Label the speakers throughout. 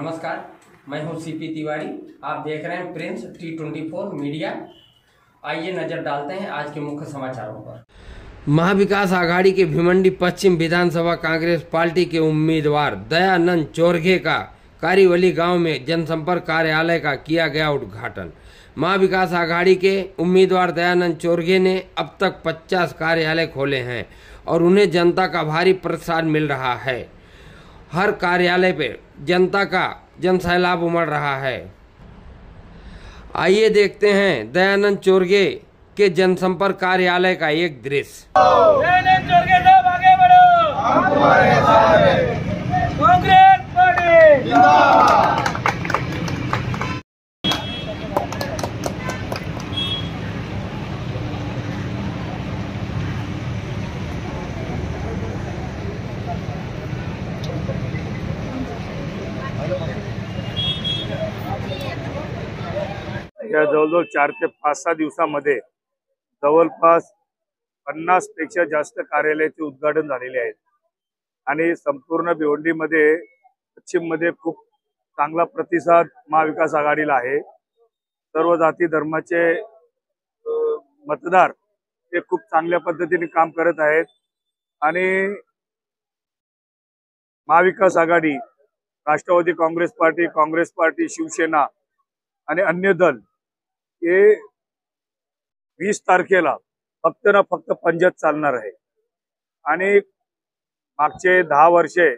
Speaker 1: नमस्कार, मैं हूं सीपी तिवारी। आप देख रहे हैं प्रिंस T24 मीडिया। आइए नजर डालते हैं आज के मुख्य समाचारों पर। महाविकास आघाड़ी के भिवंडी पश्चिम विधानसभा कांग्रेस पार्टी के उम्मीदवार दयानंद चोरघे का कारीवली गांव में जनसंपर्क कार्यालय का किया गया उद्घाटन। महाविकास आघाड़ी के उम्मीदवार दयानंद चोरघे ने अब तक 50 कार्यालय खोले हैं और उन्हें जनता का भारी प्रतिसाद मिल रहा है। हर कार्यालय पे जनता का जनसैलाब उमड़ रहा है। आइए देखते हैं दयानंद चोरघे के जनसंपर्क कार्यालय का एक दृश्य।
Speaker 2: दयानंद चोरघे साहब आगे बढ़ो, हम तुम्हारे साथ हैं। कांग्रेस पार्टी जिंदाबाद।
Speaker 3: या जवळजवळ 4 ते 5-6 दिवसांमध्ये जवळपास 50 पेक्षा जास्त कार्यालयाचे उद्घाटन झालेले आहेत आणि संपूर्ण भिवंडीमध्ये पश्चिममध्ये खूप चांगला प्रतिसाद महाविकास आघाडीला आहे। सर्व जाती धर्माचे मतदार ते खूप चांगल्या पद्धतीने काम करत आहेत आणि महाविकास आघाडी, राष्ट्रवादी काँग्रेस पार्टी, शिवसेना आणि अन्य दल हे 20 तारखेला फक्त पंजाब चालणार आहे आणि मागचे 10 वर्षे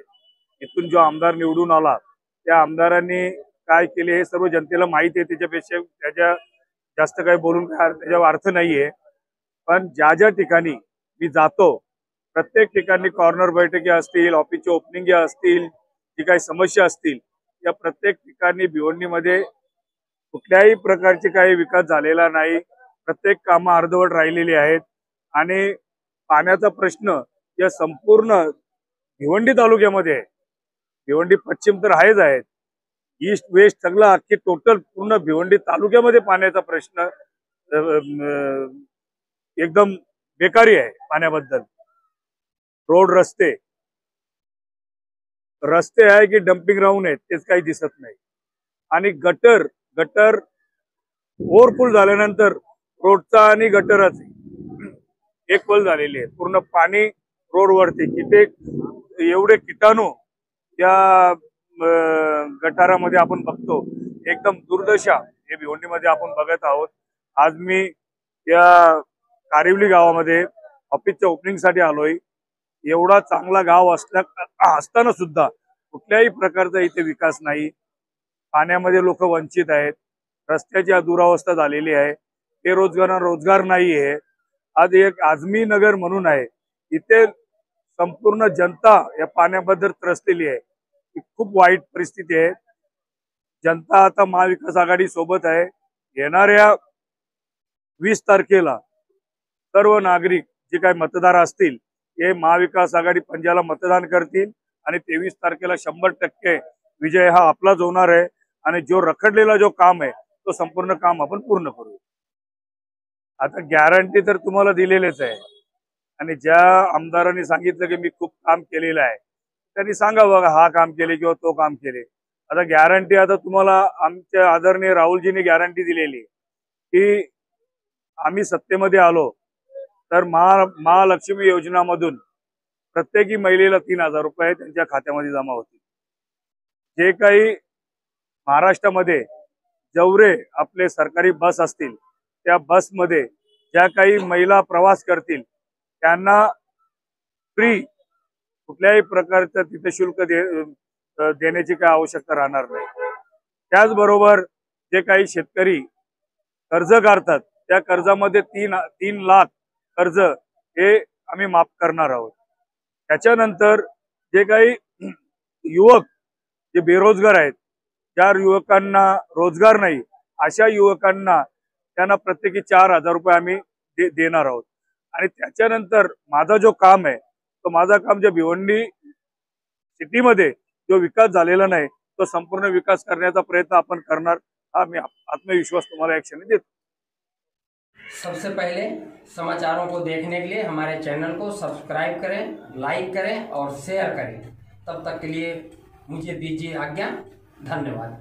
Speaker 3: इथून जो आमदार निवडून आला त्या आमदारांनी काय केले हे सर्व जनतेला माहिती आहे। त्याच्यापेक्षा त्याच्या जास्त काही बोलून त्याच्यावर अर्थ नाहीये। पण ज्या ठिकाणी मी जातो प्रत्येक ठिकाणी कॉर्नर बैठकी असतील, ऑफिसचे ओपनिंग असतील, जी काही समस्या असतील या प्रत्येक ठिकाणी भिवंडीमध्ये कुठल्याही प्रकारचे काही विकास झालेला नाही। प्रत्येक कामं अर्धवट राहिलेली आहेत आणि पाण्याचा प्रश्न या संपूर्ण भिवंडी तालुक्यामध्ये आहे। भिवंडी पश्चिम तर आहेच आहे, ईस्ट वेस्ट सगळं अख्खी टोटल पूर्ण भिवंडी तालुक्यामध्ये पाण्याचा प्रश्न एकदम बेकारी आहे। पाण्याबद्दल रोड रस्ते आहे की डम्पिंग ग्राउंड आहेत तेच काही दिसत नाही आणि गटर ओव्हरफुल झाल्यानंतर रोडचा आणि गटरच एक पल झालेली आहे। पूर्ण पाणी रोडवरती किती एवढे कीटाणू या गटारामध्ये आपण बघतो, एकदम दुर्दशा हे भिवंडीमध्ये आपण बघत आहोत। आज मी या कारिवली गावामध्ये ऑफिसच्या ओपनिंगसाठी आलोय। एवढा चांगला गाव असताना सुद्धा कुठल्याही प्रकारचा इथे विकास नाही। पाण्यामध्ये लोक वंचित आहेत, रस्त्याची दुरावस्था झालेली आहे, बेरोजगारांना रोजगार नाही आहे। आज एक आझमी नगर म्हणून आहे, इथे संपूर्ण जनता या पाण्याबद्दल त्रसलेली आहे। खूप वाईट परिस्थिती आहे। जनता आता महाविकास आघाडी सोबत आहे। येणाऱ्या 20 तारखेला सर्व नागरिक जे काही मतदार असतील हे महाविकास आघाडी पंजाला मतदान करतील आणि 23 तारखेला 100% विजय हा आपलाच होणार आहे आणि जो रखडलेला जो काम आहे तो संपूर्ण काम आपण पूर्ण करू। आता गॅरंटी तर तुम्हाला दिलेलेच आहे आणि ज्या आमदारांनी सांगितलं की मी खूप काम केलेलं आहे त्यांनी सांगा बघा हा काम केले किंवा तो काम केले। आता गॅरंटी आता तुम्हाला आमच्या आदरणीय राहुलजींनी गॅरंटी दिलेली की आम्ही सत्तेमध्ये आलो तर महालक्ष्मी योजनामधून प्रत्येकी महिलेला 3000 रुपये त्यांच्या खात्यामध्ये जमा होतील। जे काही महाराष्ट्रामध्ये जेवढे आपले सरकारी बस असतील त्या बसमध्ये ज्या काही महिला प्रवास करतील त्यांना फ्री कुठल्याही प्रकारचं तिथे शुल्क देण्याची काही आवश्यकता राहणार नाही। त्याचबरोबर जे काही शेतकरी कर्ज काढतात त्या कर्जामध्ये 3 लाख कर्ज हे आम्ही माफ करणार आहोत। त्याच्यानंतर जे काही युवक जे बेरोजगार आहेत, ज्या युवकांना रोजगार नाही अशा युवकांना त्यांना प्रत्येकी 4000 रुपये आम्ही देणार आहोत। आणि त्याच्यानंतर माझा जो काम आहे तो माझा काम जे भिवंडी सिटीमध्ये जो विकास झालेला नाही तो संपूर्ण विकास करण्याचा प्रयत्न आपण करणार हा मी आत्मविश्वास तुम्हाला एक क्षणी देतो।
Speaker 1: सबसे पहले समाचारों को देखने के लिए हमारे चैनल को सब्सक्राइब करें, लाइक करें और शेयर करें। तब तक के लिए मुझे दीजिए आज्ञा। धन्यवाद।